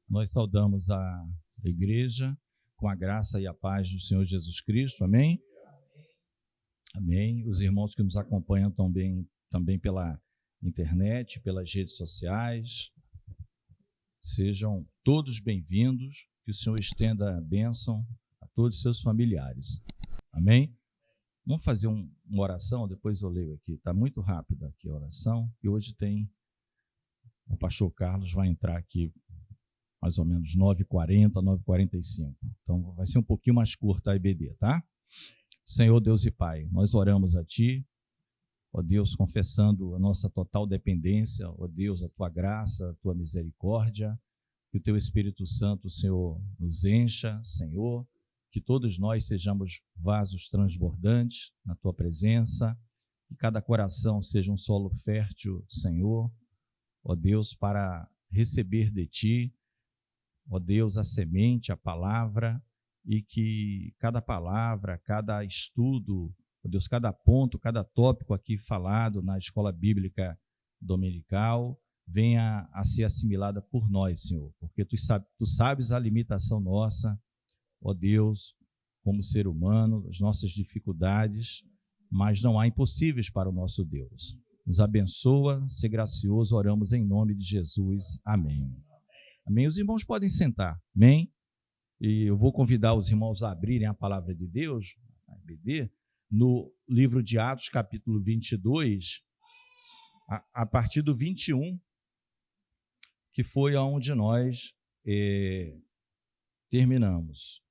Nós saudamos a igreja com a graça e a paz do Senhor Jesus Cristo, amém? Amém. Os irmãos que nos acompanham também pela internet, pelas redes sociais, sejam todos bem-vindos, que o Senhor estenda a bênção a todos os seus familiares, amém? Vamos fazer uma oração, depois eu leio aqui, está muito rápida aqui a oração, e hoje o pastor Carlos vai entrar aqui mais ou menos 9h40, 9h45. Então, vai ser um pouquinho mais curta a IBD, tá? Senhor Deus e Pai, nós oramos a Ti, ó Deus, confessando a nossa total dependência, ó Deus, a Tua graça, a Tua misericórdia, que o Teu Espírito Santo, Senhor, nos encha, Senhor, que todos nós sejamos vasos transbordantes na Tua presença, que cada coração seja um solo fértil, Senhor, ó Deus, para receber de Ti, ó Deus, a semente, a palavra, e que cada palavra, cada estudo, ó Deus, cada ponto, cada tópico aqui falado na escola bíblica dominical, venha a ser assimilada por nós, Senhor, porque Tu sabes a limitação nossa, ó Deus, como ser humano, as nossas dificuldades, mas não há impossíveis para o nosso Deus. Nos abençoa, ser gracioso, oramos em nome de Jesus. Amém. Amém. Os irmãos podem sentar, amém? E eu vou convidar os irmãos a abrirem a palavra de Deus, a IBD, no livro de Atos, capítulo 22, a partir do 21, que foi onde nós terminamos.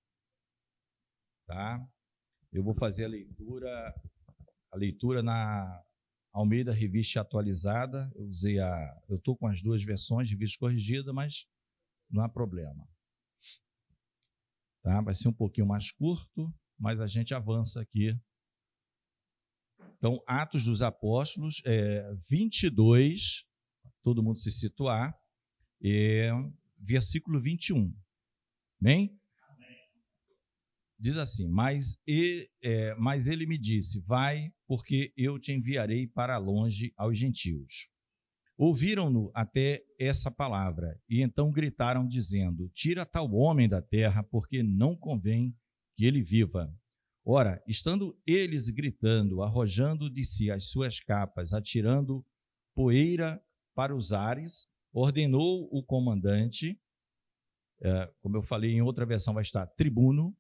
Tá? Eu vou fazer a leitura na Almeida Revista Atualizada. Eu estou com as duas versões de revista corrigida, mas não há problema. Tá? Vai ser um pouquinho mais curto, mas a gente avança aqui. Então, Atos dos Apóstolos, 22, todo mundo se situar, versículo 21. Amém? Diz assim, mas ele me disse, vai, porque eu te enviarei para longe aos gentios. Ouviram-no até essa palavra, e então gritaram, dizendo, tira tal homem da terra, porque não convém que ele viva. Ora, estando eles gritando, arrojando de si as suas capas, atirando poeira para os ares, ordenou o comandante, como eu falei em outra versão vai estar tribuno,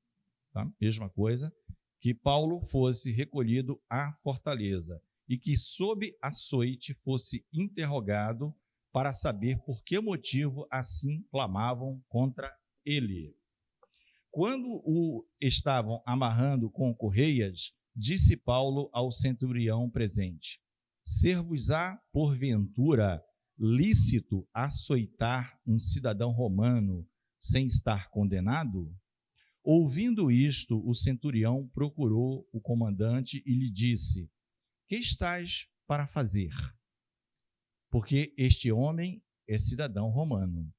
tá? Mesma coisa, que Paulo fosse recolhido à fortaleza e que sob açoite fosse interrogado para saber por que motivo assim clamavam contra ele. Quando o estavam amarrando com correias, disse Paulo ao centurião presente, ser-vos-á porventura lícito açoitar um cidadão romano sem estar condenado? Ouvindo isto, o centurião procurou o comandante e lhe disse, que estás para fazer? Porque este homem é cidadão romano.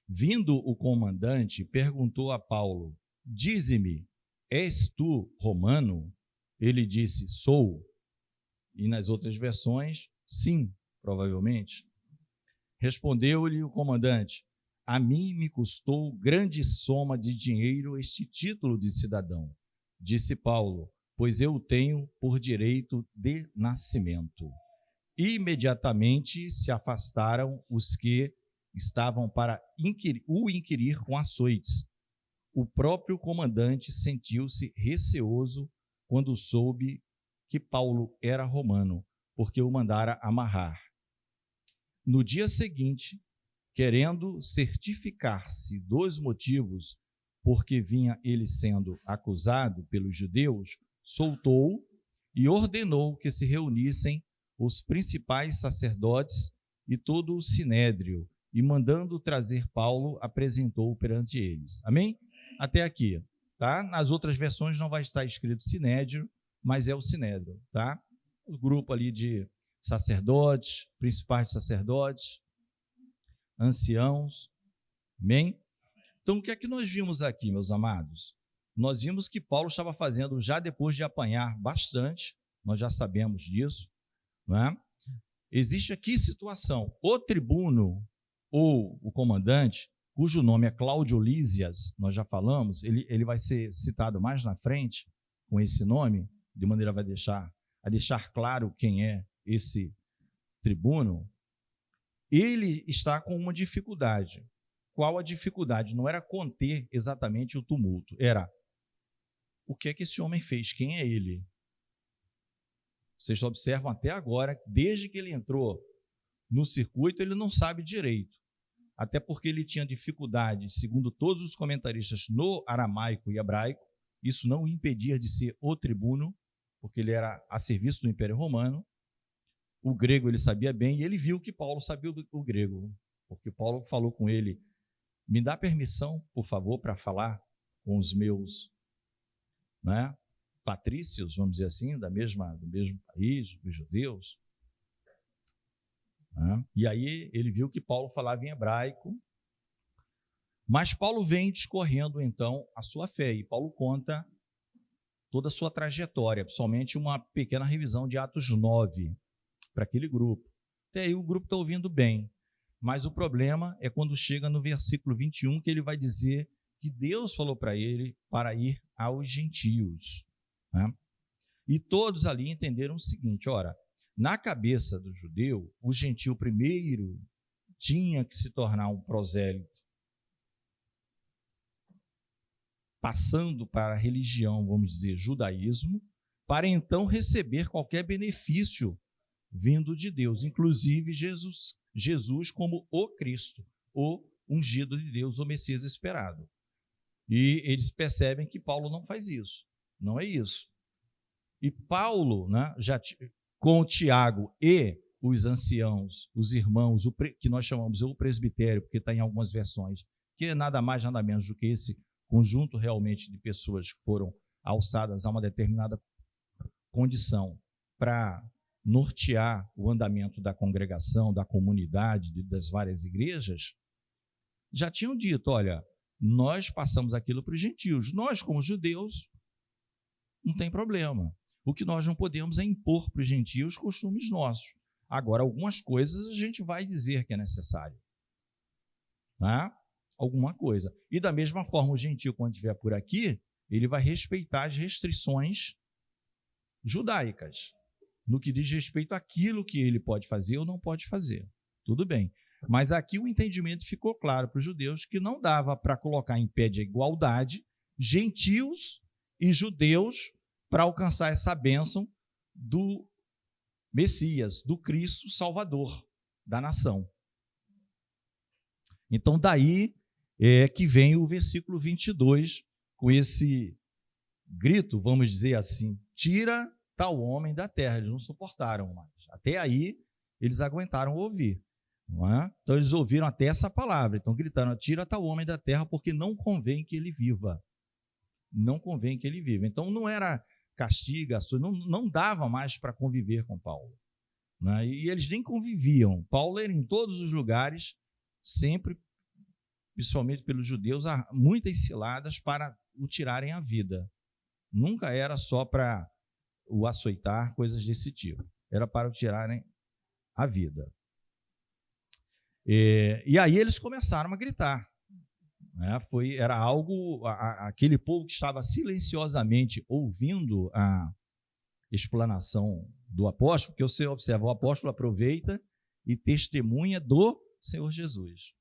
Vindo o comandante, perguntou a Paulo, dize-me, és tu romano? Ele disse, sou. E nas outras versões, sim, provavelmente. Respondeu-lhe o comandante, a mim me custou grande soma de dinheiro este título de cidadão. Disse Paulo, pois eu o tenho por direito de nascimento. Imediatamente se afastaram os que estavam para o inquirir com açoites. O próprio comandante sentiu-se receoso quando soube que Paulo era romano, porque o mandara amarrar. No dia seguinte, querendo certificar-se dos motivos por que vinha ele sendo acusado pelos judeus, soltou e ordenou que se reunissem os principais sacerdotes e todo o sinédrio, e mandando trazer Paulo, apresentou-o perante eles. Amém? Até aqui, tá? Nas outras versões não vai estar escrito sinédrio, mas é o sinédrio, tá? O grupo ali de sacerdotes, principais sacerdotes, anciãos, amém? Então, o que é que nós vimos aqui, meus amados? Nós vimos que Paulo estava fazendo, já depois de apanhar bastante, nós já sabemos disso, não é? Existe aqui situação, o tribuno ou o comandante cujo nome é Cláudio Lísias, nós já falamos, ele vai ser citado mais na frente com esse nome, de maneira a deixar claro quem é esse tribuno. Ele está com uma dificuldade. Qual a dificuldade? Não era conter exatamente o tumulto, era o que é que esse homem fez, quem é ele? Vocês observam até agora, desde que ele entrou no circuito, ele não sabe direito. Até porque ele tinha dificuldade, segundo todos os comentaristas, no aramaico e hebraico. Isso não o impedia de ser o tribuno, porque ele era a serviço do Império Romano. O grego ele sabia bem, e ele viu que Paulo sabia o grego, porque Paulo falou com ele: me dá permissão, por favor, para falar com os meus, né, patrícios, vamos dizer assim, do mesmo país, os judeus. E aí ele viu que Paulo falava em hebraico, mas Paulo vem discorrendo então a sua fé, e Paulo conta toda a sua trajetória, principalmente uma pequena revisão de Atos 9 para aquele grupo. Até aí o grupo está ouvindo bem, mas o problema é quando chega no versículo 21, que ele vai dizer que Deus falou para ele para ir aos gentios. E todos ali entenderam o seguinte: ora, na cabeça do judeu, o gentio primeiro tinha que se tornar um prosélito, passando para a religião, vamos dizer, judaísmo, para então receber qualquer benefício vindo de Deus, inclusive Jesus como o Cristo, o ungido de Deus, o Messias esperado. E eles percebem que Paulo não faz isso, não é isso. E Paulo, né, já com o Tiago e os anciãos, os irmãos, que nós chamamos o presbitério, porque está em algumas versões, que é nada mais, nada menos do que esse conjunto realmente de pessoas que foram alçadas a uma determinada condição para nortear o andamento da congregação, da comunidade, das várias igrejas, já tinham dito: olha, nós passamos aquilo para os gentios, nós como judeus não tem problema. O que nós não podemos é impor para os gentios costumes nossos. Agora, algumas coisas a gente vai dizer que é necessário, né? Alguma coisa. E da mesma forma, o gentio, quando estiver por aqui, ele vai respeitar as restrições judaicas, no que diz respeito àquilo que ele pode fazer ou não pode fazer. Tudo bem. Mas aqui o entendimento ficou claro para os judeus que não dava para colocar em pé de igualdade gentios e judeus para alcançar essa bênção do Messias, do Cristo Salvador da nação. Então, daí é que vem o versículo 22, com esse grito, vamos dizer assim: tira tal homem da terra. Eles não suportaram mais. Até aí, eles aguentaram ouvir. Não é? Então, eles ouviram até essa palavra. Então, gritaram: tira tal homem da terra, porque não convém que ele viva. Não convém que ele viva. Então, não era castiga, não dava mais para conviver com Paulo. Né? E eles nem conviviam. Paulo era em todos os lugares, sempre, principalmente pelos judeus, muitas ciladas para o tirarem a vida. Nunca era só para o açoitar, coisas desse tipo. Era para o tirarem a vida. E aí eles começaram a gritar. Né? Era algo, aquele povo que estava silenciosamente ouvindo a explanação do apóstolo, porque você observa, o apóstolo aproveita e testemunha do Senhor Jesus.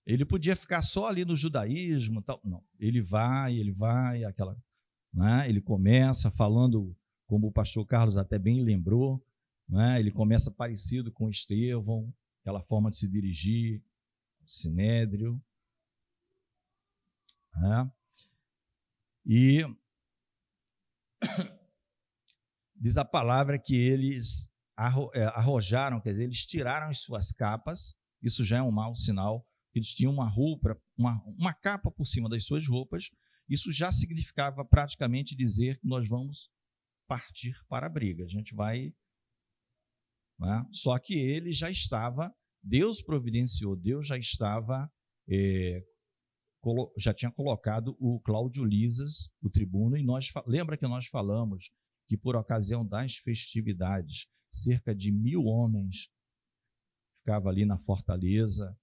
Ele podia ficar só ali no judaísmo, tal. Não, ele vai, aquela, né? Ele começa falando, como o pastor Carlos até bem lembrou, né? Ele começa parecido com Estevão, aquela forma de se dirigir, sinédrio. E diz a palavra que eles arrojaram, quer dizer, eles tiraram as suas capas. Isso já é um mau sinal. Eles tinham uma roupa, uma capa por cima das suas roupas. Isso já significava praticamente dizer que nós vamos partir para a briga. A gente vai, né? Só que ele já estava, Deus providenciou, Deus já estava já tinha colocado o Cláudio Lísias, o tribuno, e lembra que nós falamos que por ocasião das festividades, cerca de 1.000 homens ficavam ali na fortaleza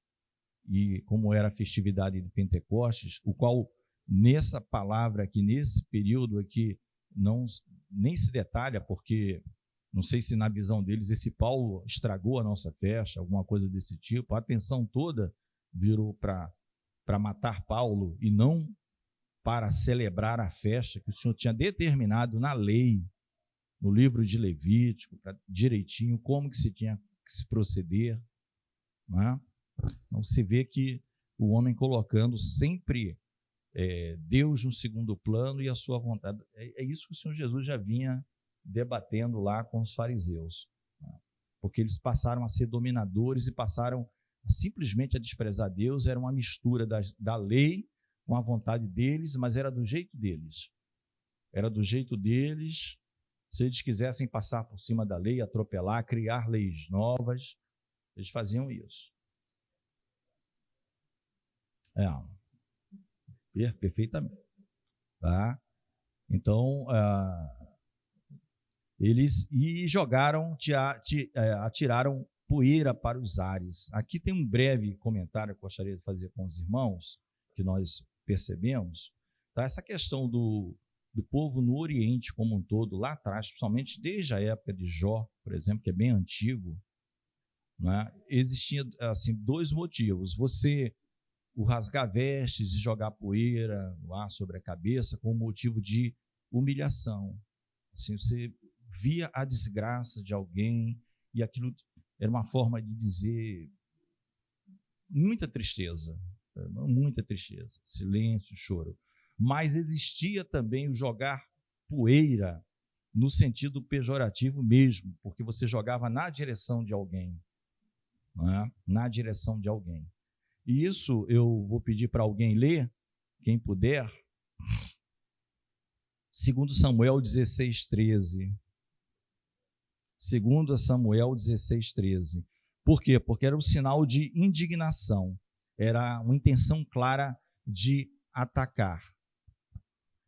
e como era a festividade de Pentecostes, o qual nessa palavra aqui, nesse período aqui, nem se detalha, porque não sei se na visão deles esse Paulo estragou a nossa festa, alguma coisa desse tipo. A atenção toda virou para matar Paulo e não para celebrar a festa que o Senhor tinha determinado na lei, no livro de Levítico, direitinho como que se tinha que se proceder, né? Então se vê que o homem colocando sempre Deus no segundo plano e a sua vontade. É isso que o Senhor Jesus já vinha debatendo lá com os fariseus, né? Porque eles passaram a ser dominadores e passaram simplesmente a desprezar Deus. Era uma mistura da lei com a vontade deles, mas era do jeito deles. Era do jeito deles. Se eles quisessem passar por cima da lei, atropelar, criar leis novas, eles faziam isso. Perfeitamente. Tá? Então, eles jogaram, atiraram poeira para os ares. Aqui tem um breve comentário que eu gostaria de fazer com os irmãos, que nós percebemos, tá? Essa questão do povo no Oriente como um todo, lá atrás, principalmente desde a época de Jó, por exemplo, que é bem antigo, né? Existia assim, dois motivos: o rasgar vestes e jogar poeira lá sobre a cabeça com motivo de humilhação. Assim, você via a desgraça de alguém e aquilo era uma forma de dizer muita tristeza, silêncio, choro. Mas existia também o jogar poeira no sentido pejorativo mesmo, porque você jogava na direção de alguém, né? Na direção de alguém. E isso eu vou pedir para alguém ler, quem puder, 2 Samuel 16:13. 2 Samuel 16:13. Por quê? Porque era um sinal de indignação, era uma intenção clara de atacar.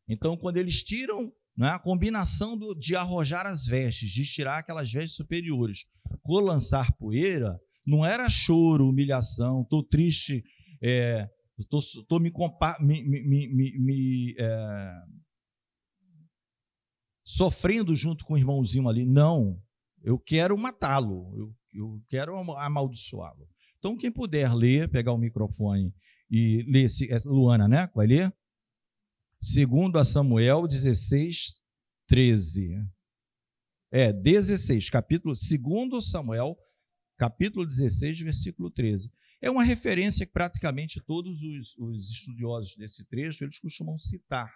Então, quando eles tiram, né, a combinação de arrojar as vestes, de tirar aquelas vestes superiores, com lançar poeira, não era choro, humilhação, estou triste, estou sofrendo junto com o irmãozinho ali. Não, eu quero matá-lo, eu quero amaldiçoá-lo. Então, quem puder ler, pegar o microfone e ler, Luana, né? Vai ler? 2 Samuel 16:13. 16, capítulo 2 Samuel, capítulo 16, versículo 13. É uma referência que praticamente todos os estudiosos desse trecho, eles costumam citar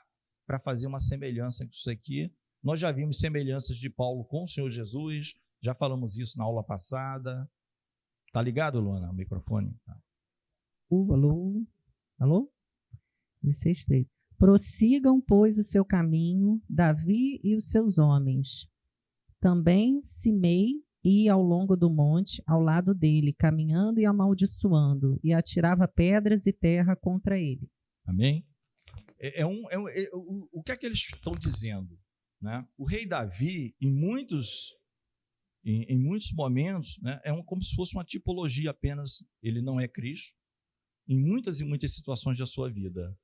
para fazer uma semelhança com isso aqui. Nós já vimos semelhanças de Paulo com o Senhor Jesus, já falamos isso na aula passada. Tá ligado, Luana, o microfone? Tá. Alô? 16:13. Prossigam, pois, o seu caminho, Davi e os seus homens. Também Simei ia ao longo do monte, ao lado dele, caminhando e amaldiçoando, e atirava pedras e terra contra ele. Amém? O que é que eles estão dizendo, né? O rei Davi, em muitos momentos, né, como se fosse uma tipologia apenas. Ele não é Cristo, em muitas e muitas situações da sua vida,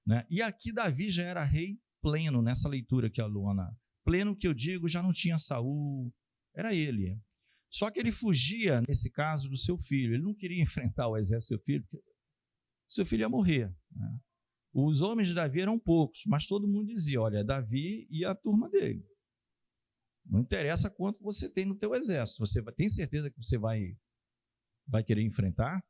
né? E aqui Davi já era rei pleno, nessa leitura que a Luana, pleno que eu digo, já não tinha Saul, era ele. Só que ele fugia, nesse caso, do seu filho. Ele não queria enfrentar o exército do seu filho, porque seu filho ia morrer, né? Os homens de Davi eram poucos, mas todo mundo dizia, olha, Davi e a turma dele. Não interessa quanto você tem no teu exército, você tem certeza que você vai querer enfrentar?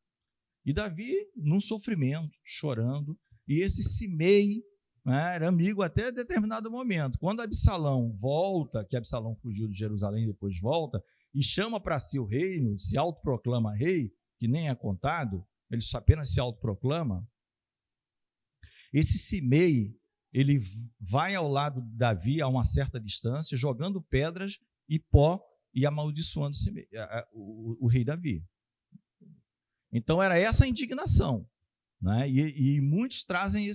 E Davi, num sofrimento, chorando, e esse Simei, né, era amigo até determinado momento. Quando Absalão volta, que Absalão fugiu de Jerusalém e depois volta, e chama para si o reino, se autoproclama rei, que nem é contado, ele apenas se autoproclama. Esse Simei, ele vai ao lado de Davi a uma certa distância, jogando pedras e pó e amaldiçoando o rei Davi. Então era essa a indignação, né? E muitos trazem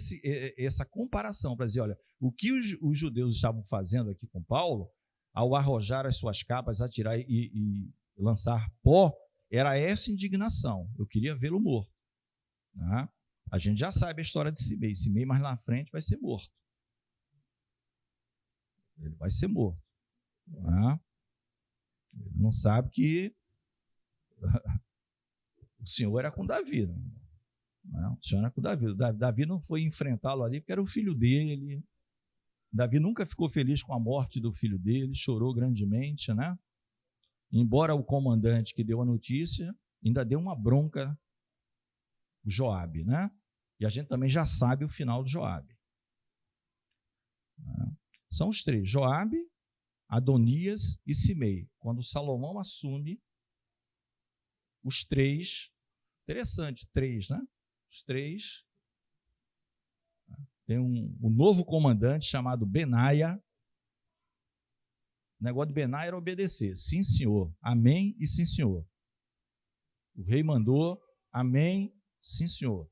essa comparação para dizer, olha, o que os judeus estavam fazendo aqui com Paulo, ao arrojar as suas capas, atirar e lançar pó, era essa indignação. Eu queria vê-lo morto. Né? A gente já sabe a história de Simei. Simei mais na frente vai ser morto. Ele vai ser morto. Né? Ele não sabe que o Senhor era com Davi. Né? O Senhor era com Davi. Davi não foi enfrentá-lo ali porque era o filho dele. Davi nunca ficou feliz com a morte do filho dele, chorou grandemente, né? Embora o comandante que deu a notícia ainda deu uma bronca Joabe, né? E a gente também já sabe o final de Joabe. São os três, Joabe, Adonias e Simei. Quando Salomão assume, os três, interessante, três, né? Os três, tem um novo comandante chamado Benaia. O negócio de Benaia era obedecer, sim senhor, amém e sim senhor. O rei mandou, amém, sim senhor.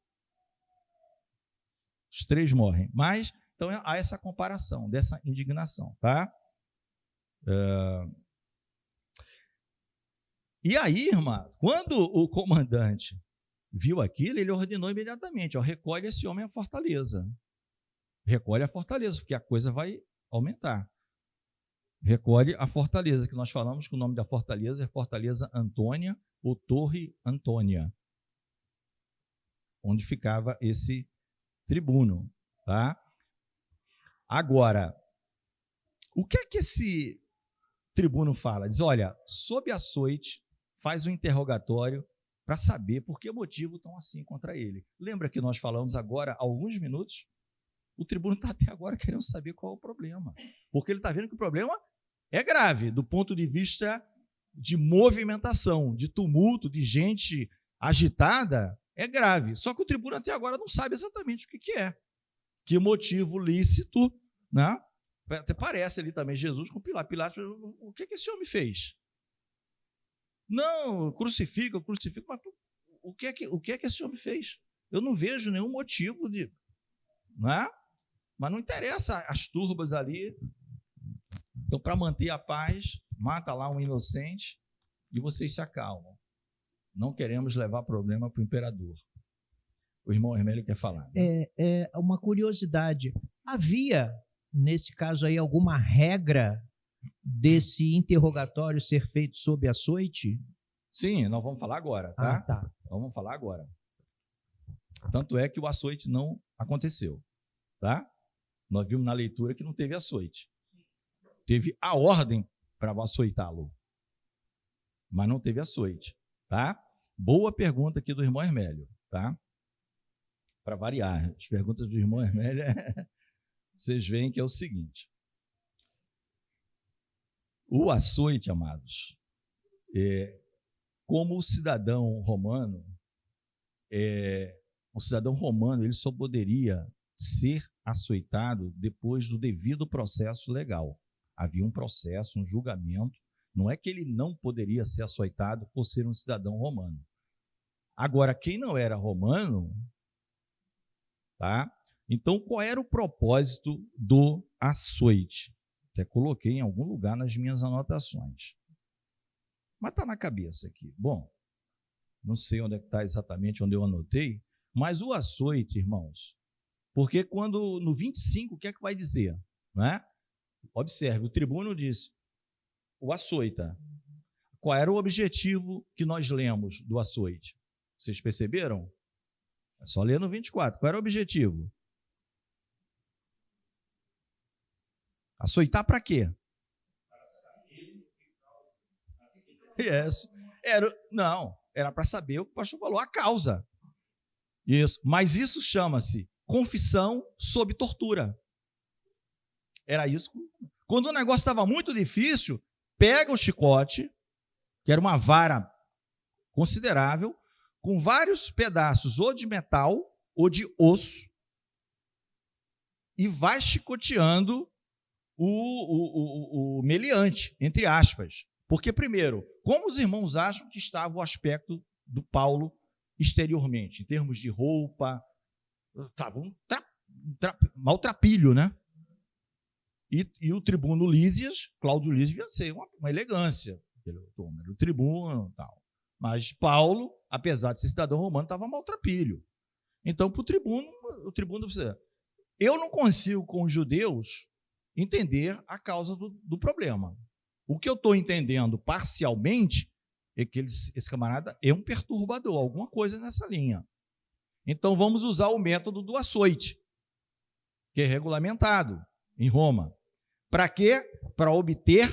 Os três morrem, mas então há essa comparação, dessa indignação, tá? E aí, irmã, quando o comandante viu aquilo, ele ordenou imediatamente, ó, recolhe esse homem à fortaleza. Recolhe a fortaleza, porque a coisa vai aumentar. Recolhe a fortaleza, que nós falamos que o nome da fortaleza é Fortaleza Antônia ou Torre Antônia, onde ficava esse tribuno, tá? Agora, o que é que esse tribuno fala? Diz, olha, sob açoite, faz um interrogatório para saber por que motivo estão assim contra ele. Lembra que nós falamos agora, há alguns minutos? O tribuno está até agora querendo saber qual é o problema, porque ele está vendo que o problema é grave, do ponto de vista de movimentação, de tumulto, de gente agitada, é grave. Só que o tribuno até agora não sabe exatamente o que é. Que motivo lícito, né? Até parece ali também Jesus com Pilatos. Pilatos, o que esse homem fez? Não, crucifica, mas o que é que esse homem fez? Eu não vejo nenhum motivo de... Né? Mas não interessa as turbas ali. Então, para manter a paz, mata lá um inocente e vocês se acalmam. Não queremos levar problema para o imperador. O irmão Hermélio quer falar. Né? Uma curiosidade. Havia, nesse caso aí, alguma regra desse interrogatório ser feito sob açoite? Sim, nós vamos falar agora, tá? Tá. Vamos falar agora. Tanto é que o açoite não aconteceu, tá? Nós vimos na leitura que não teve açoite. Teve a ordem para açoitá-lo, mas não teve açoite, tá? Boa pergunta aqui do irmão Hermélio, tá? Para variar, as perguntas do irmão Hermélio, vocês veem que é o seguinte. O açoite, amados, como o cidadão romano, ele só poderia ser açoitado depois do devido processo legal. Havia um processo, um julgamento. Não é que ele não poderia ser açoitado por ser um cidadão romano. Agora, quem não era romano, tá? Então, qual era o propósito do açoite? Até coloquei em algum lugar nas minhas anotações. Mas está na cabeça aqui. Bom, não sei onde é que está exatamente onde eu anotei, mas o açoite, irmãos, porque quando no 25, o que é que vai dizer? Não é? Observe, o tribuno diz, o açoita. Qual era o objetivo que nós lemos do açoite? Vocês perceberam? É só ler no 24. Qual era o objetivo? Açoitar para quê? Era para saber o que o pastor falou, a causa. Isso. Mas isso chama-se confissão sob tortura. Era isso. Quando o negócio estava muito difícil, pega o chicote, que era uma vara considerável, com vários pedaços ou de metal ou de osso, e vai chicoteando o meliante, entre aspas. Porque, primeiro, como os irmãos acham que estava o aspecto do Paulo exteriormente, em termos de roupa? Estava um maltrapilho, né? E o tribuno Lísias, Cláudio Lísias, devia ser uma elegância, era o tribuno e tal. Mas Paulo, apesar de ser cidadão romano, estava maltrapilho. Então, para o tribuno precisa. Eu não consigo, com os judeus, entender a causa do problema. O que eu estou entendendo parcialmente é que esse camarada é um perturbador, alguma coisa nessa linha. Então, vamos usar o método do açoite, que é regulamentado em Roma. Para quê? Para obter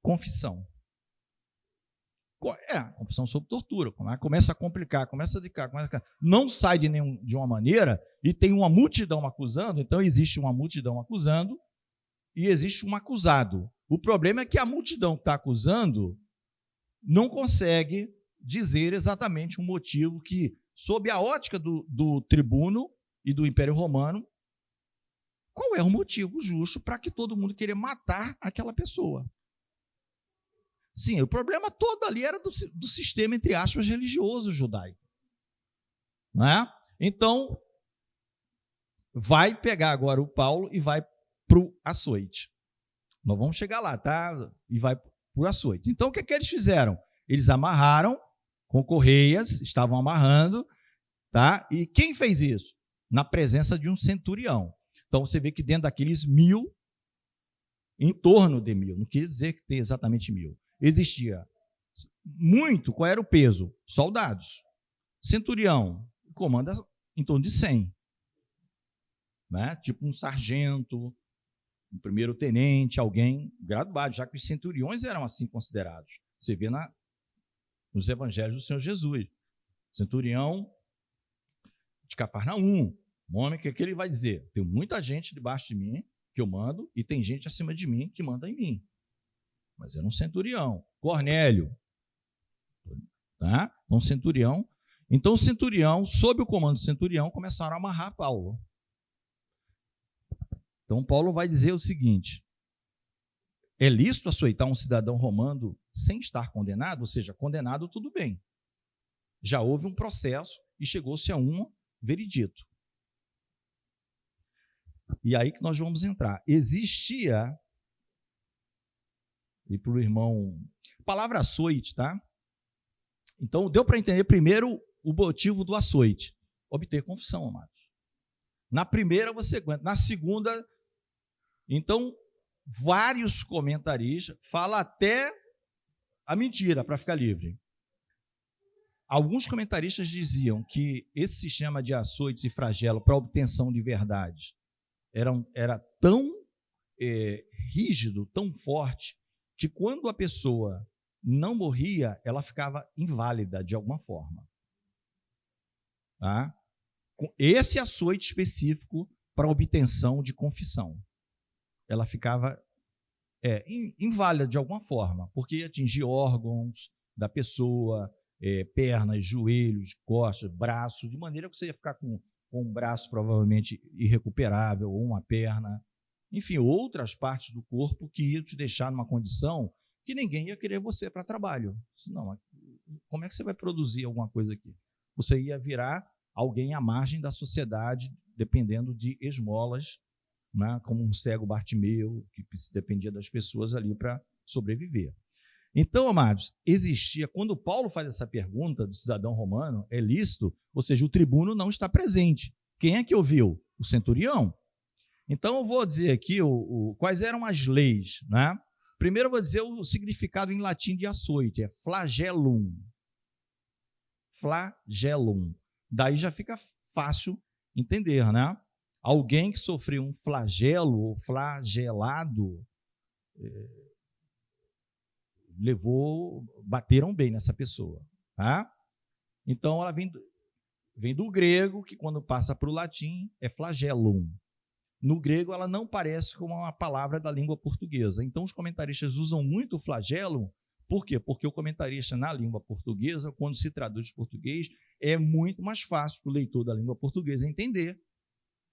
confissão. Confissão sob tortura. Começa a complicar, começa a ficar. Não sai de uma maneira e tem uma multidão acusando, então existe uma multidão acusando e existe um acusado. O problema é que a multidão que está acusando não consegue dizer exatamente um motivo que, sob a ótica do tribuno e do Império Romano, qual é o motivo justo para que todo mundo queira matar aquela pessoa. Sim, o problema todo ali era do sistema, entre aspas, religioso judaico. Não é? Então, vai pegar agora o Paulo e vai para o açoite. Nós vamos chegar lá, tá? E vai para o açoite. Então, o que eles fizeram? Eles amarraram com correias, estavam amarrando, tá? E quem fez isso? Na presença de um centurião. Então, você vê que dentro daqueles 1.000, em torno de 1.000, não quer dizer que tem exatamente 1.000, existia muito. Qual era o peso? Soldados. Centurião comanda em torno de 100. Né? Tipo um sargento, um primeiro-tenente, alguém graduado, já que os centuriões eram assim considerados. Você vê nos evangelhos do Senhor Jesus. Centurião de Cafarnaum, um homem que ele vai dizer, tem muita gente debaixo de mim que eu mando e tem gente acima de mim que manda em mim. Mas era um centurião. Cornélio. Tá? Um centurião. Então, o centurião, sob o comando do centurião, começaram a amarrar Paulo. Então, Paulo vai dizer o seguinte: é lícito açoitar um cidadão romano sem estar condenado? Ou seja, condenado, tudo bem. Já houve um processo e chegou-se a um veredito. E aí que nós vamos entrar. Existia, e para o irmão, palavra açoite, tá? Então, deu para entender primeiro o motivo do açoite: obter confissão, amados. Na primeira você aguenta, na segunda, então, vários comentaristas falam até a mentira para ficar livre. Alguns comentaristas diziam que esse sistema de açoites e flagelo para obtenção de verdades era tão rígido, tão forte, que quando a pessoa não morria, ela ficava inválida de alguma forma. Tá? Esse açoite específico para obtenção de confissão, ela ficava inválida de alguma forma, porque atingia órgãos da pessoa, pernas, joelhos, costas, braços, de maneira que você ia ficar com um braço provavelmente irrecuperável, ou uma perna, enfim, outras partes do corpo que iam te deixar numa condição que ninguém ia querer você para trabalho. Não, como é que você vai produzir alguma coisa aqui? Você ia virar alguém à margem da sociedade, dependendo de esmolas, né, como um cego Bartimeu, que dependia das pessoas ali para sobreviver. Então, amados, existia, quando Paulo faz essa pergunta do cidadão romano, é lícito, ou seja, o tribuno não está presente. Quem é que ouviu? O centurião. Então, eu vou dizer aqui quais eram as leis. Né? Primeiro, eu vou dizer o significado em latim de açoite, é flagellum. Flagellum. Daí já fica fácil entender, né? Alguém que sofreu um flagelo ou flagelado, bateram bem nessa pessoa. Tá? Então, ela vem do grego, que quando passa para o latim é flagellum. No grego, ela não parece com uma palavra da língua portuguesa. Então, os comentaristas usam muito o flagellum. Por quê? Porque o comentarista na língua portuguesa, quando se traduz de português, é muito mais fácil para o leitor da língua portuguesa entender.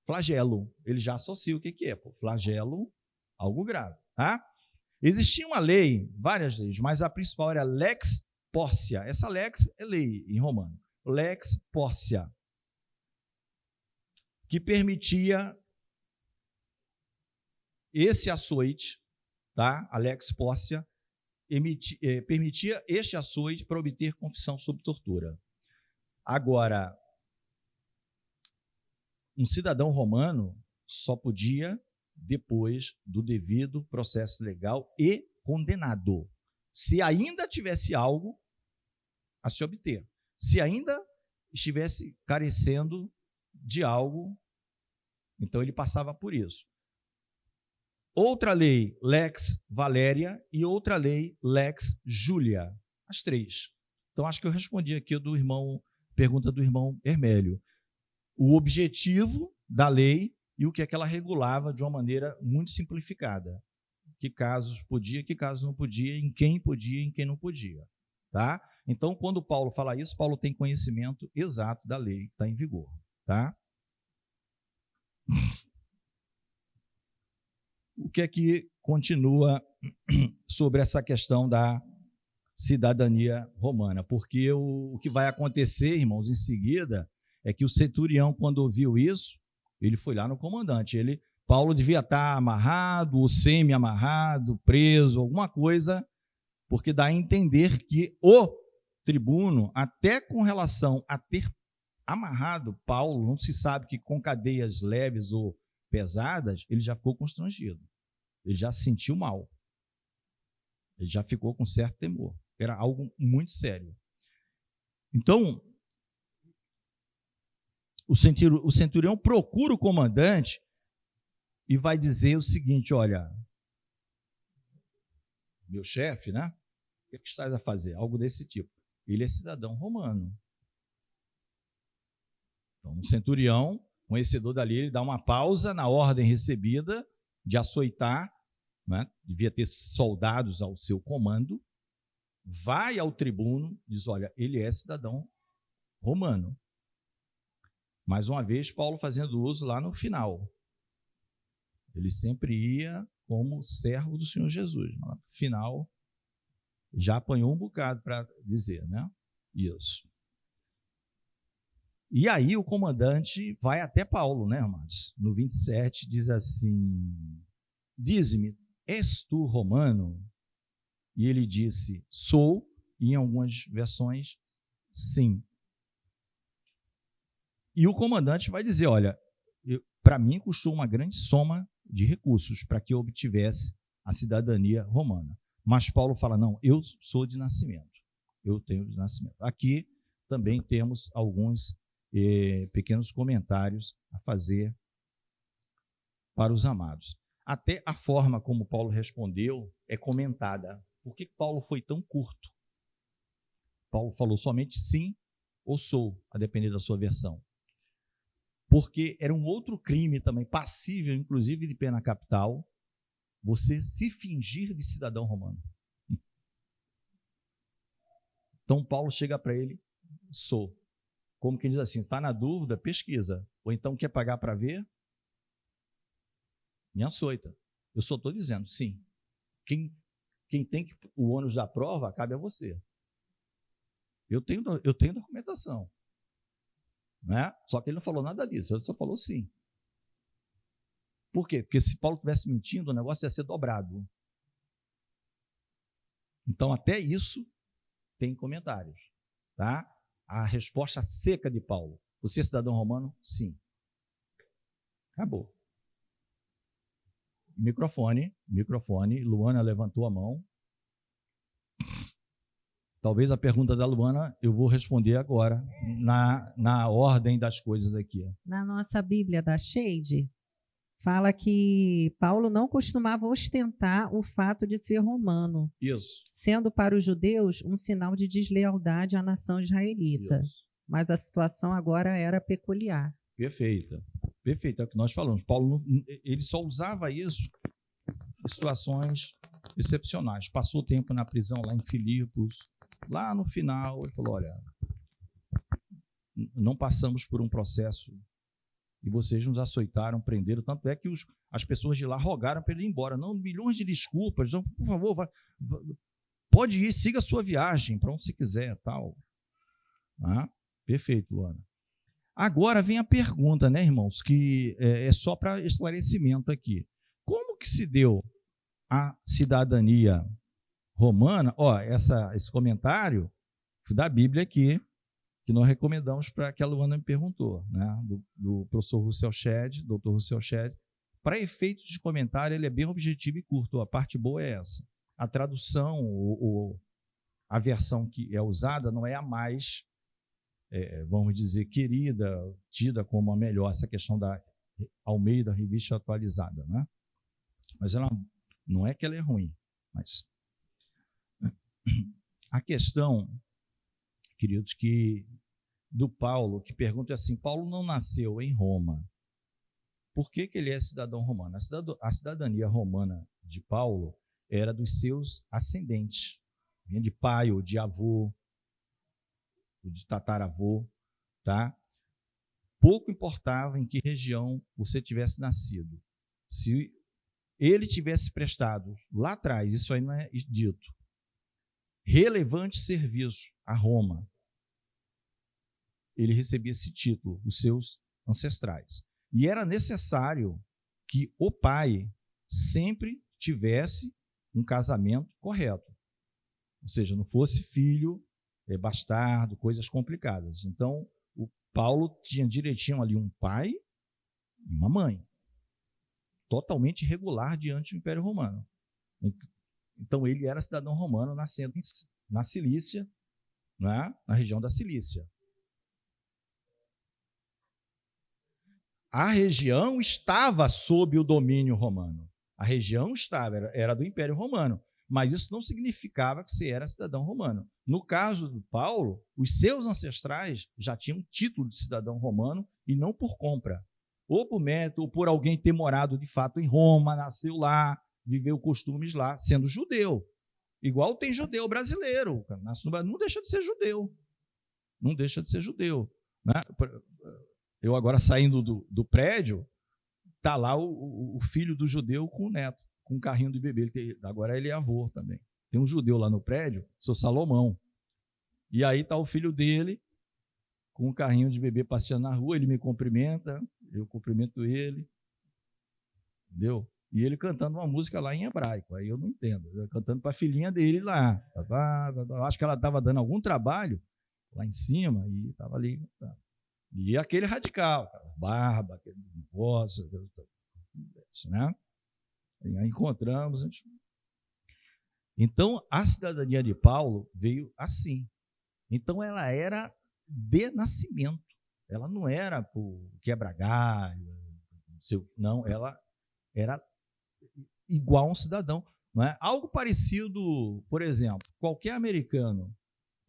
Flagelo, ele já associa o que é. Flagelo, algo grave. Tá? Existia uma lei, várias leis, mas a principal era lex pórcia. Essa lex é lei em romano. Lex pórcia, que permitia esse açoite, tá? A lex pórcia permitia este açoite para obter confissão sob tortura. Agora, um cidadão romano só podia depois do devido processo legal e condenado. Se ainda tivesse algo a se obter, se ainda estivesse carecendo de algo, então ele passava por isso. Outra lei, Lex Valéria, e outra lei, Lex Júlia. As três. Então, acho que eu respondi aqui pergunta do irmão Hermélio. O objetivo da lei e o que é que ela regulava de uma maneira muito simplificada. Que casos podia, que casos não podia, em quem não podia. Tá? Então, quando Paulo fala isso, Paulo tem conhecimento exato da lei que está em vigor. Tá? O que é que continua sobre essa questão da cidadania romana? Porque o que vai acontecer, irmãos, em seguida, é que o centurião, quando ouviu isso, ele foi lá no comandante. Paulo devia estar amarrado, ou semi-amarrado, preso, alguma coisa, porque dá a entender que o tribuno, até com relação a ter amarrado Paulo, não se sabe que com cadeias leves ou pesadas, ele já ficou constrangido. Ele já se sentiu mal. Ele já ficou com certo temor. Era algo muito sério. Então, o centurião procura o comandante e vai dizer o seguinte: olha, meu chefe, né? O que é que estás a fazer? Algo desse tipo. Ele é cidadão romano. Então, um centurião, conhecedor da lei, ele dá uma pausa na ordem recebida de açoitar, né? Devia ter soldados ao seu comando, vai ao tribuno, diz: olha, ele é cidadão romano. Mais uma vez, Paulo fazendo uso lá no final. Ele sempre ia como servo do Senhor Jesus. No final, já apanhou um bocado para dizer, né? Isso. E aí o comandante vai até Paulo, né, irmãos? No 27 diz assim: diz-me, és tu romano? E ele disse: sou, e em algumas versões, sim. E o comandante vai dizer: olha, para mim custou uma grande soma de recursos para que eu obtivesse a cidadania romana. Mas Paulo fala: não, eu sou de nascimento. Eu tenho de nascimento. Aqui também temos alguns pequenos comentários a fazer para os amados. Até a forma como Paulo respondeu é comentada. Por que Paulo foi tão curto? Paulo falou somente sim ou sou, a depender da sua versão. Porque era um outro crime também, passível, inclusive, de pena capital, você se fingir de cidadão romano. Então, Paulo chega para ele: sou. Como quem diz assim: está na dúvida, pesquisa. Ou então quer pagar para ver? Me açoita. Eu só estou dizendo, sim. Quem tem o ônus da prova, cabe a você. Eu tenho documentação. Né? Só que ele não falou nada disso, ele só falou sim. Por quê? Porque se Paulo estivesse mentindo, o negócio ia ser dobrado. Então, até isso tem comentários. Tá? A resposta seca de Paulo: você é cidadão romano? Sim. Acabou. Microfone. Luana levantou a mão. Talvez a pergunta da Luana eu vou responder agora, na ordem das coisas aqui. Na nossa Bíblia da Shade, fala que Paulo não costumava ostentar o fato de ser romano. Isso. Sendo para os judeus um sinal de deslealdade à nação israelita. Isso. Mas a situação agora era peculiar. Perfeita. É o que nós falamos. Paulo, ele só usava isso em situações excepcionais. Passou tempo na prisão lá em Filipos. Lá no final, ele falou: olha, não passamos por um processo e vocês nos açoitaram, prenderam. Tanto é que as pessoas de lá rogaram para ele ir embora. Não, milhões de desculpas. Então, por favor, pode ir, siga a sua viagem para onde você quiser. Tal. Perfeito, Luana. Agora vem a pergunta, né, irmãos, que é só para esclarecimento aqui. Como que se deu a cidadania romana? Esse comentário da Bíblia aqui, que nós recomendamos para que a Luana me perguntou, né? Do professor Russell Shedd, doutor Russell Shedd. Para efeitos de comentário, ele é bem objetivo e curto. A parte boa é essa. A tradução, a versão que é usada não é a mais, vamos dizer, querida, tida como a melhor, essa questão da Almeida Revista Atualizada, né? Mas ela não é que ela é ruim, mas a questão, queridos, que do Paulo, que pergunta assim, Paulo não nasceu em Roma. Por que ele é cidadão romano? A cidadania romana de Paulo era dos seus ascendentes, de pai ou de avô, ou de tataravô, tá? Pouco importava em que região você tivesse nascido. Se ele tivesse prestado lá atrás, isso aí não é dito, relevante serviço a Roma, ele recebia esse título, os seus ancestrais. E era necessário que o pai sempre tivesse um casamento correto. Ou seja, não fosse filho, bastardo, coisas complicadas. Então, o Paulo tinha direitinho ali um pai e uma mãe. Totalmente irregular diante do Império Romano. Então, ele era cidadão romano, nascendo na Cilícia, né, na região da Cilícia. A região estava sob o domínio romano. A região estava, era do Império Romano. Mas isso não significava que você era cidadão romano. No caso do Paulo, os seus ancestrais já tinham título de cidadão romano e não por compra. Ou por mérito, ou por alguém ter morado de fato em Roma, nasceu lá, viveu costumes lá, sendo judeu. Igual tem judeu brasileiro. Não deixa de ser judeu. Não deixa de ser judeu. Né? Eu agora saindo do prédio, está lá o filho do judeu com o neto, com um carrinho de bebê. Agora ele é avô também. Tem um judeu lá no prédio, seu Salomão. E aí está o filho dele com um carrinho de bebê passeando na rua, ele me cumprimenta, eu cumprimento ele. Entendeu? E ele cantando uma música lá em hebraico, aí eu não entendo. Eu cantando para a filhinha dele lá. Acho que ela estava dando algum trabalho lá em cima e estava ali. E aquele radical, barba, aquele negócio, né? E aí encontramos. Então, a cidadania de Paulo veio assim. Então, ela era de nascimento. Ela não era por quebra-galho, não, ela era igual a um cidadão. Não é? Algo parecido, por exemplo, qualquer americano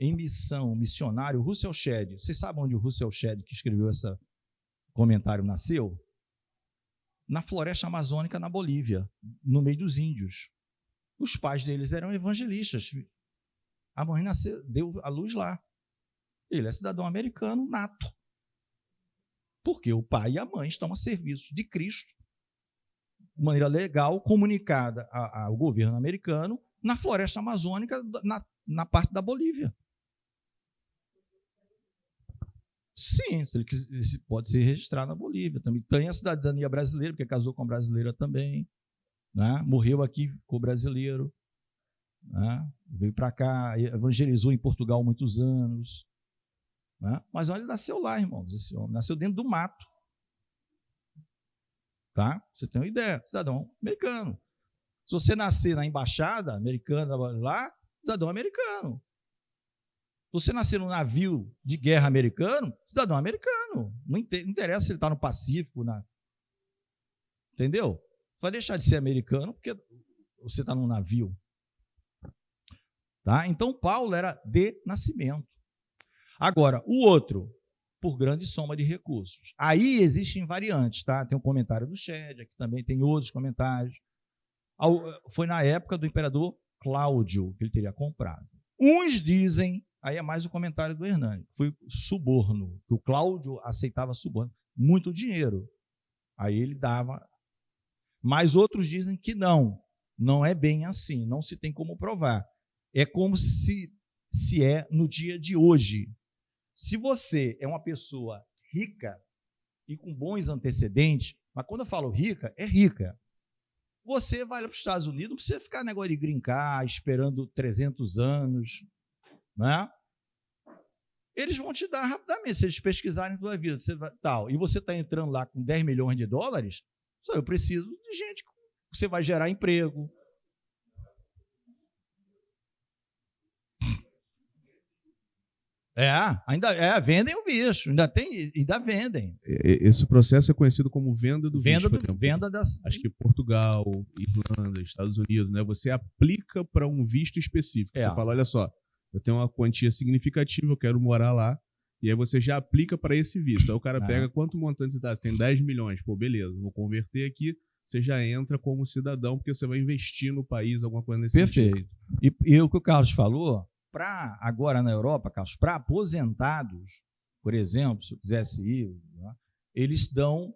em missão, missionário, Russell Shedd. Vocês sabem onde o Russell Shedd, que escreveu esse comentário, nasceu? Na floresta amazônica, na Bolívia, no meio dos índios. Os pais deles eram evangelistas. A mãe deu a luz lá. Ele é cidadão americano nato. Porque o pai e a mãe estão a serviço de Cristo, de maneira legal, comunicada ao governo americano, na floresta amazônica, na parte da Bolívia. Sim, ele pode ser registrado na Bolívia. Também tem a cidadania brasileira, porque casou com a brasileira também. Né? Morreu aqui, ficou brasileiro. Né? Veio para cá, evangelizou em Portugal muitos anos. Né? Mas olha, ele nasceu lá, irmãos. Esse homem nasceu dentro do mato. Tá? Você tem uma ideia, cidadão americano. Se você nascer na embaixada americana lá, cidadão americano. Se você nascer num navio de guerra americano, cidadão americano. Não interessa se ele está no Pacífico. Entendeu? Vai deixar de ser americano porque você está num navio. Tá? Então, Paulo era de nascimento. Agora, o outro, por grande soma de recursos. Aí existem variantes. Tá? Tem um comentário do Shedd, aqui também tem outros comentários. Foi na época do imperador Cláudio que ele teria comprado. Uns dizem, aí é mais o comentário do Hernani, foi suborno, que o Cláudio aceitava suborno, muito dinheiro. Aí ele dava. Mas outros dizem que não é bem assim, não se tem como provar. É como se é no dia de hoje. Se você é uma pessoa rica e com bons antecedentes, mas quando eu falo rica, é rica. Você vai para os Estados Unidos, não precisa ficar negócio de green card, esperando 300 anos. Né? eles vão te dar rapidamente. Se eles pesquisarem a tua vida, tal, e você está entrando lá com 10 milhões de dólares, só eu preciso de gente. Você vai gerar emprego. Vendem o bicho, ainda vendem. Esse processo é conhecido como venda do visto. Acho que Portugal, Irlanda, Estados Unidos, né? Você aplica para um visto específico. Você fala, olha só, eu tenho uma quantia significativa, eu quero morar lá, e aí você já aplica para esse visto. Aí o cara pega quanto montante você dá? Você tem 10 milhões, pô, beleza, vou converter aqui, você já entra como cidadão, porque você vai investir no país, alguma coisa nesse sentido. Perfeito. E o que o Carlos falou, agora na Europa, Carlos, para aposentados, por exemplo, se eu quisesse ir, né, eles dão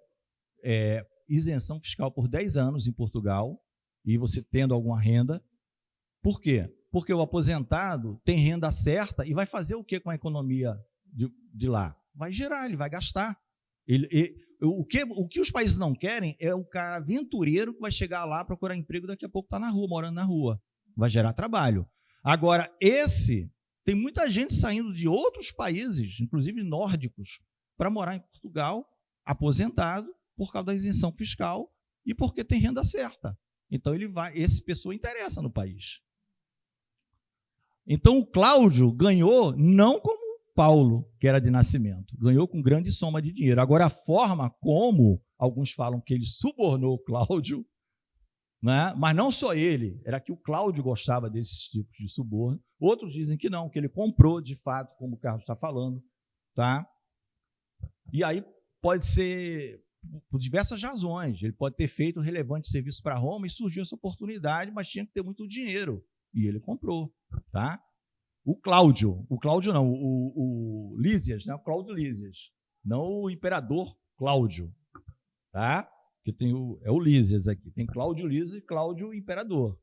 isenção fiscal por 10 anos em Portugal, e você tendo alguma renda. Por quê? Porque o aposentado tem renda certa e vai fazer o que com a economia de lá? Vai gerar, ele vai gastar. O que os países não querem é o cara aventureiro que vai chegar lá, procurar emprego, daqui a pouco está na rua, morando na rua. Vai gerar trabalho. Agora, tem muita gente saindo de outros países, inclusive nórdicos, para morar em Portugal, aposentado, por causa da isenção fiscal e porque tem renda certa. Então, essa pessoa interessa no país. Então, o Cláudio ganhou não como Paulo, que era de nascimento, ganhou com grande soma de dinheiro. Agora, a forma como alguns falam que ele subornou o Cláudio, né? Mas não só ele, era que o Cláudio gostava desses tipos de suborno. Outros dizem que não, que ele comprou de fato, como o Carlos está falando. Tá? E aí pode ser por diversas razões. Ele pode ter feito um relevante serviço para Roma e surgiu essa oportunidade, mas tinha que ter muito dinheiro. E ele comprou. Tá? O Lísias, né? O Cláudio Lísias, não o imperador Cláudio. Tá? Que tem o Lísias aqui. Tem Cláudio Lísias e Cláudio Imperador.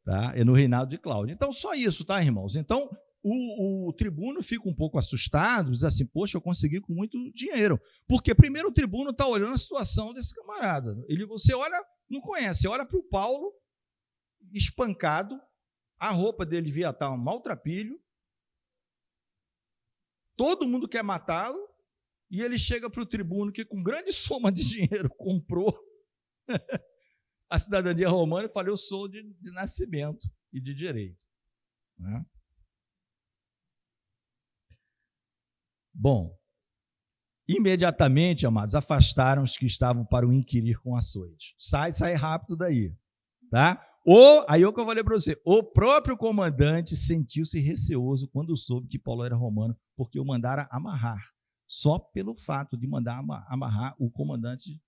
Tá? É no reinado de Cláudio. Então, só isso, tá, irmãos? Então, o tribuno fica um pouco assustado, diz assim, poxa, eu consegui com muito dinheiro. Porque, primeiro, o tribuno está olhando a situação desse camarada. Você olha, não conhece, você olha para o Paulo, espancado, a roupa dele devia estar um maltrapilho, todo mundo quer matá-lo, e ele chega para o tribuno que com grande soma de dinheiro comprou a cidadania romana e fala, eu sou de nascimento e de direito. Né? Bom, imediatamente, amados, afastaram os que estavam para o inquirir com açoite. Sai rápido daí. Tá? Aí o que eu falei para você, o próprio comandante sentiu-se receoso quando soube que Paulo era romano, porque o mandara amarrar. Só pelo fato de mandar amarrar o comandante,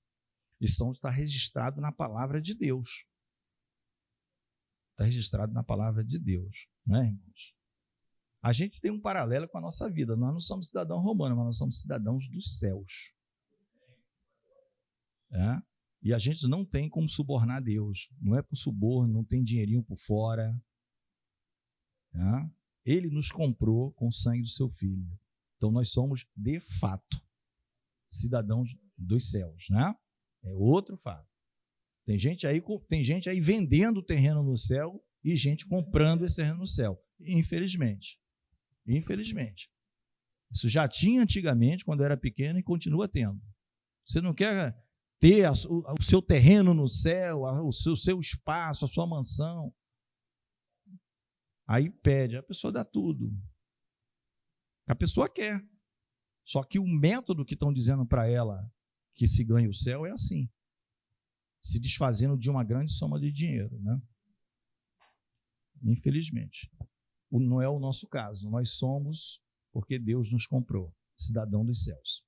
isso está registrado na palavra de Deus. Está registrado na palavra de Deus, né, irmãos? A gente tem um paralelo com a nossa vida. Nós não somos cidadãos romanos, mas nós somos cidadãos dos céus. E a gente não tem como subornar Deus. Não é por suborno, não tem dinheirinho por fora. Ele nos comprou com o sangue do seu filho. Então, nós somos, de fato, cidadãos dos céus, né? É outro fato. Tem gente aí vendendo terreno no céu e gente comprando esse terreno no céu. Infelizmente. Isso já tinha antigamente, quando eu era pequeno, e continua tendo. Você não quer ter o seu terreno no céu, o seu espaço, a sua mansão. Aí pede, a pessoa dá tudo. A pessoa quer. Só que o método que estão dizendo para ela que se ganha o céu é assim. Se desfazendo de uma grande soma de dinheiro, né? Infelizmente. Não é o nosso caso. Nós somos, porque Deus nos comprou, cidadão dos céus.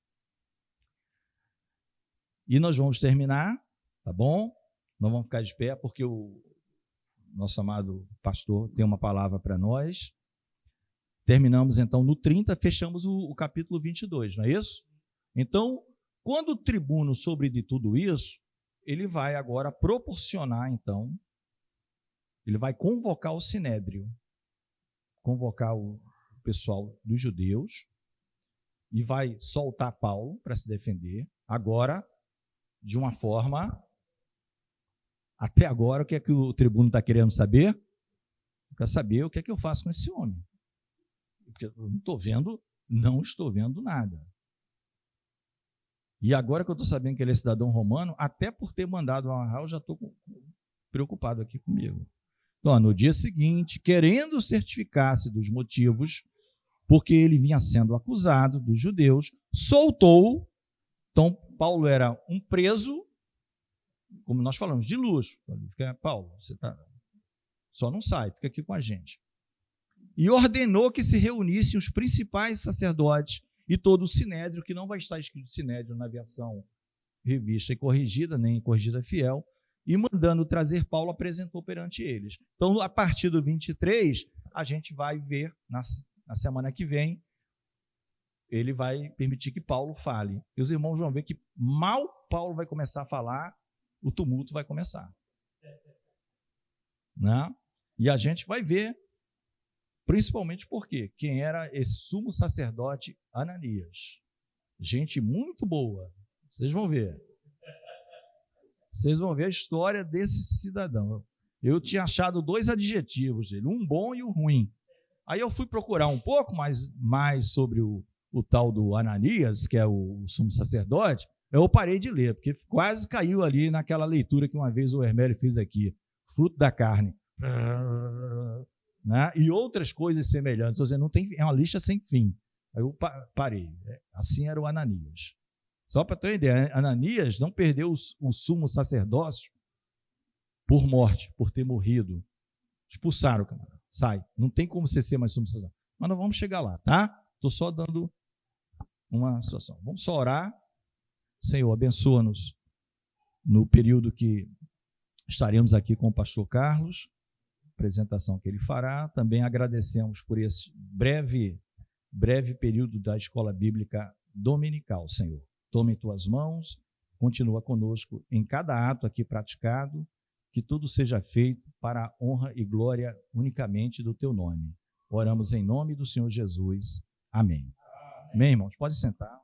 E nós vamos terminar, tá bom? Não vamos ficar de pé, porque o nosso amado pastor tem uma palavra para nós. Terminamos, então, no 30, fechamos o capítulo 22, não é isso? Então, quando o tribuno soube de tudo isso, ele vai agora proporcionar, então, ele vai convocar o sinédrio, convocar o pessoal dos judeus e vai soltar Paulo para se defender, agora, de uma forma, até agora, o que é que o tribuno está querendo saber? Quer saber o que é que eu faço com esse homem. Porque eu não estou vendo nada. E agora que eu estou sabendo que ele é cidadão romano, até por ter mandado amarrar, eu já estou preocupado aqui comigo. Então, no dia seguinte, querendo certificar-se dos motivos, porque ele vinha sendo acusado dos judeus, soltou. Então, Paulo era um preso, como nós falamos, de luxo. Paulo, você só não sai, fica aqui com a gente. E ordenou que se reunissem os principais sacerdotes e todo o sinédrio, que não vai estar escrito sinédrio na versão revista e corrigida, nem corrigida fiel, e mandando trazer Paulo, apresentou perante eles. Então, a partir do 23, a gente vai ver, na semana que vem, ele vai permitir que Paulo fale. E os irmãos vão ver que mal Paulo vai começar a falar, o tumulto vai começar. Né? E a gente vai ver, principalmente porque quem era esse sumo sacerdote Ananias. Gente muito boa. Vocês vão ver. Vocês vão ver a história desse cidadão. Eu tinha achado 2 adjetivos dele, um bom e um ruim. Aí eu fui procurar um pouco mais sobre o tal do Ananias, que é o sumo sacerdote. Eu parei de ler, porque quase caiu ali naquela leitura que uma vez o Hermélio fez aqui, fruto da carne. Né? E outras coisas semelhantes. Ou seja, não tem, é uma lista sem fim. Aí eu parei. Assim era o Ananias. Só para ter uma ideia, Ananias não perdeu o sumo sacerdócio por morte, por ter morrido. Expulsaram o camarada. Sai. Não tem como você ser mais sumo sacerdote. Mas nós vamos chegar lá, tá? Estou só dando uma situação. Vamos só orar. Senhor, abençoa-nos no período que estaremos aqui com o pastor Carlos, apresentação que ele fará. Também agradecemos por esse breve período da escola bíblica dominical, Senhor. Tome em tuas mãos, continua conosco em cada ato aqui praticado, que tudo seja feito para a honra e glória unicamente do teu nome. Oramos em nome do Senhor Jesus. Amém. Amém, irmãos? Pode sentar.